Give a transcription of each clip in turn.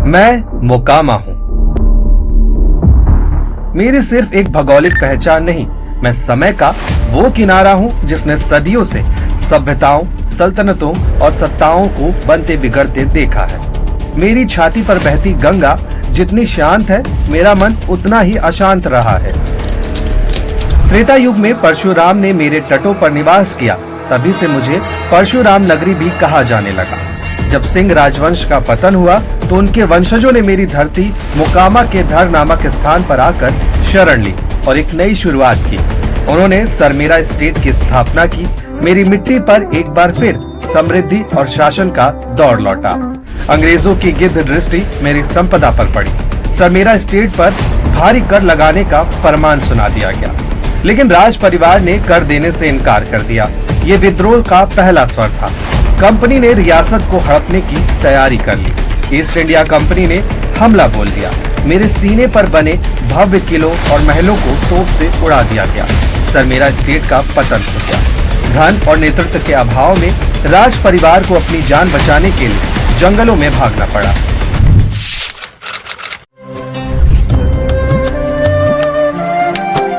मैं मोकामा हूं। मेरी सिर्फ एक भौगोलिक पहचान नहीं, मैं समय का वो किनारा हूं जिसने सदियों से सभ्यताओं, सल्तनतों और सत्ताओं को बनते बिगड़ते देखा है। मेरी छाती पर बहती गंगा जितनी शांत है, मेरा मन उतना ही अशांत रहा है। त्रेता युग में परशुराम ने मेरे तटों पर निवास किया, तभी से मुझे परशुराम नगरी भी कहा जाने लगा। जब सिंह राजवंश का पतन हुआ तो उनके वंशजों ने मेरी धरती मोकामा के धर नामक स्थान पर आकर शरण ली और एक नई शुरुआत की। उन्होंने सरमेरा स्टेट की स्थापना की। मेरी मिट्टी पर एक बार फिर समृद्धि और शासन का दौर लौटा। अंग्रेजों की गिद्ध दृष्टि मेरी संपदा पर पड़ी। सरमेरा स्टेट पर भारी कर लगाने का फरमान सुना दिया गया, लेकिन राज परिवार ने कर देने से इनकार कर दिया। ये विद्रोह का पहला स्वर था। कंपनी ने रियासत को हड़पने की तैयारी कर ली। ईस्ट इंडिया कंपनी ने हमला बोल दिया। मेरे सीने पर बने भव्य किलों और महलों को तोप से उड़ा दिया गया। सरमेरा स्टेट का पतन हो गया। धन और नेतृत्व के अभाव में राज परिवार को अपनी जान बचाने के लिए जंगलों में भागना पड़ा।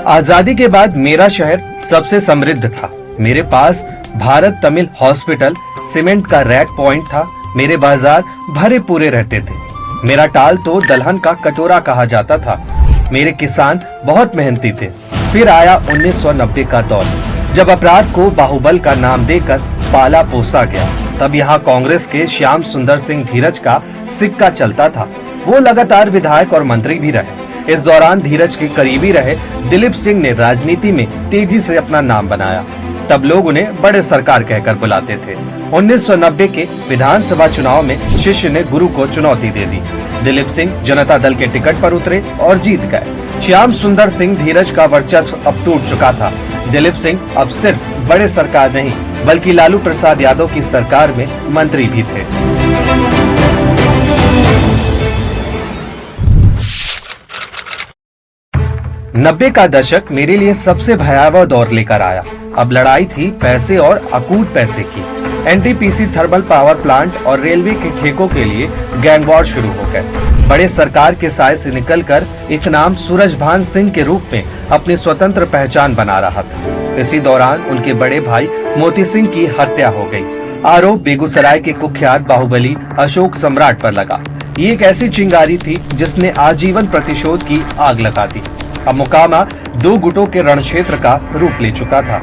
आजादी के बाद मेरा शहर सबसे समृद्ध था। मेरे पास भारत तमिल हॉस्पिटल, सीमेंट का रैक पॉइंट था। मेरे बाजार भरे पूरे रहते थे। मेरा टाल तो दलहन का कटोरा कहा जाता था। मेरे किसान बहुत मेहनती थे। फिर आया 1990 का दौर, जब अपराध को बाहुबल का नाम देकर पाला पोसा गया। तब यहाँ कांग्रेस के श्याम सुंदर सिंह धीरज का सिक्का चलता था। वो लगातार विधायक और मंत्री भी रहे। इस दौरान धीरज के करीबी रहे दिलीप सिंह ने राजनीति में तेजी से अपना नाम बनाया। तब लोग उन्हें बड़े सरकार कहकर बुलाते थे। 1990 के विधानसभा चुनाव में शिष्य ने गुरु को चुनौती दे दी। दिलीप सिंह जनता दल के टिकट पर उतरे और जीत गए। श्याम सुंदर सिंह धीरज का वर्चस्व अब टूट चुका था। दिलीप सिंह अब सिर्फ बड़े सरकार नहीं, बल्कि लालू प्रसाद यादव की सरकार में मंत्री भी थे। 90 का दशक मेरे लिए सबसे भयावह दौर लेकर आया। अब लड़ाई थी पैसे और अकूत पैसे की। एनटीपीसी थर्मल पावर प्लांट और रेलवे के ठेकों के लिए गैंग वॉर शुरू हो गए। बड़े सरकार के साए से निकलकर एक नाम सूरजभान सिंह के रूप में अपनी स्वतंत्र पहचान बना रहा था। इसी दौरान उनके बड़े भाई मोती सिंह की हत्या हो गई। आरोप बेगूसराय के कुख्यात बाहुबली अशोक सम्राट पर लगा। ये एक ऐसी चिंगारी थी जिसने आजीवन प्रतिशोध की आग लगा दी। अब मोकामा दो गुटों के रणक्षेत्र का रूप ले चुका था।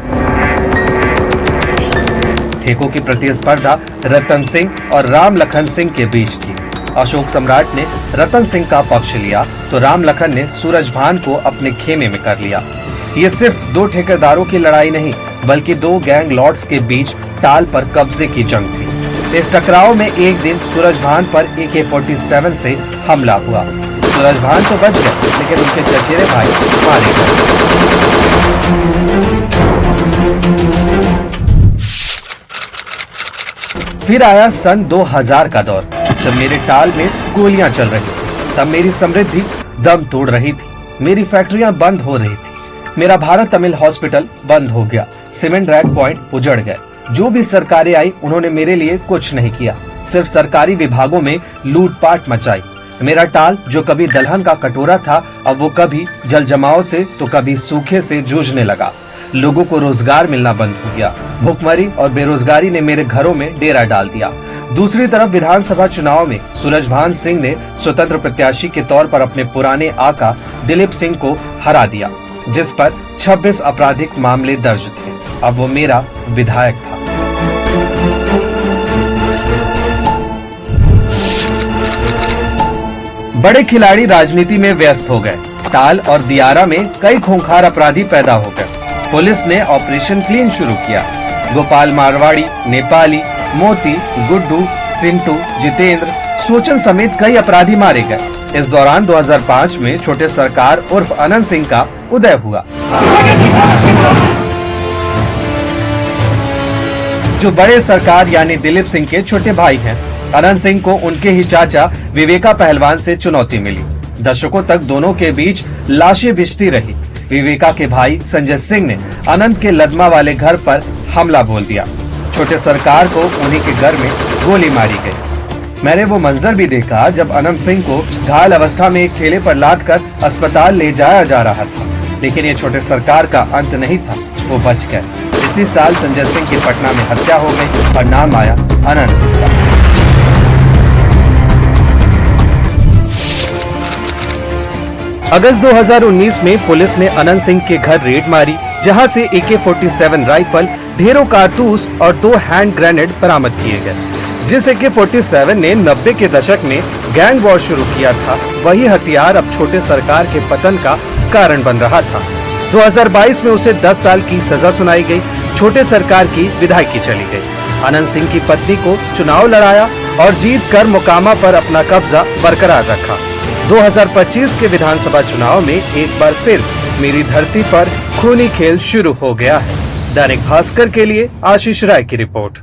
ठेकों की प्रतिस्पर्धा रतन सिंह और राम लखन सिंह के बीच थी। अशोक सम्राट ने रतन सिंह का पक्ष लिया तो राम लखन ने सूरजभान को अपने खेमे में कर लिया। ये सिर्फ दो ठेकेदारों की लड़ाई नहीं, बल्कि दो गैंग लॉर्ड्स के बीच टाल पर कब्जे की जंग थी। इस टकराव में एक दिन सूरजभान पर AK-47 से हमला हुआ। सूरजभान तो बच गए, लेकिन उनके चचेरे भाई मारे गए। फिर आया सन 2000 का दौर, जब मेरे टाल में गोलियां चल रही थी। तब मेरी समृद्धि दम तोड़ रही थी। मेरी फैक्ट्रियां बंद हो रही थी। मेरा भारत तमिल हॉस्पिटल बंद हो गया। सीमेंट रैक पॉइंट उजड़ गए। जो भी सरकारें आई, उन्होंने मेरे लिए कुछ नहीं किया, सिर्फ सरकारी विभागों में लूटपाट मचाई। मेरा टाल जो कभी दलहन का कटोरा था, अब वो कभी जल जमाव से तो कभी सूखे से जूझने लगा। लोगों को रोजगार मिलना बंद हो गया। भुखमरी और बेरोजगारी ने मेरे घरों में डेरा डाल दिया। दूसरी तरफ विधानसभा चुनाव में सूरजभान सिंह ने स्वतंत्र प्रत्याशी के तौर पर अपने पुराने आका दिलीप सिंह को हरा दिया, जिस पर 26 आपराधिक मामले दर्ज थे। अब वो मेरा विधायक था। बड़े खिलाड़ी राजनीति में व्यस्त हो गए। टाल और दियारा में कई खूंखार अपराधी पैदा हो गए। पुलिस ने ऑपरेशन क्लीन शुरू किया। गोपाल मारवाड़ी, नेपाली, मोती, गुड्डू, सिंटू, जितेंद्र, सोचन समेत कई अपराधी मारे गए। इस दौरान 2005 में छोटे सरकार उर्फ अनंत सिंह का उदय हुआ, जो बड़े सरकार यानी दिलीप सिंह के छोटे भाई हैं। अनंत सिंह को उनके ही चाचा विवेका पहलवान से चुनौती मिली। दशकों तक दोनों के बीच लाशें भिजती रही। विवेका के भाई संजय सिंह ने अनंत के लदमा वाले घर पर हमला बोल दिया। छोटे सरकार को उन्हीं के घर में गोली मारी गई। मैंने वो मंजर भी देखा जब अनंत सिंह को घायल अवस्था में एक ठेले पर लादकर अस्पताल ले जाया जा रहा था। लेकिन ये छोटे सरकार का अंत नहीं था, वो बच गए। इसी साल संजय सिंह की पटना में हत्या हो गई और नाम आया अनंत सिंह का। अगस्त 2019 में पुलिस ने अनंत सिंह के घर रेड मारी, जहां से AK-47 राइफल, ढेरों कारतूस और 2 हैंड ग्रेनेड बरामद किए गए। जिस AK-47 ने 90 के दशक में गैंग वॉर शुरू किया था, वही हथियार अब छोटे सरकार के पतन का कारण बन रहा था। 2022 में उसे 10 साल की सजा सुनाई गई। छोटे सरकार की विधायकी चली गई। अनंत सिंह की पत्नी को चुनाव लड़ाया और जीत कर मोकामा पर अपना कब्जा बरकरार रखा। 2025 के विधानसभा चुनाव में एक बार फिर मेरी धरती पर खूनी खेल शुरू हो गया है। दैनिक भास्कर के लिए आशीष राय की रिपोर्ट।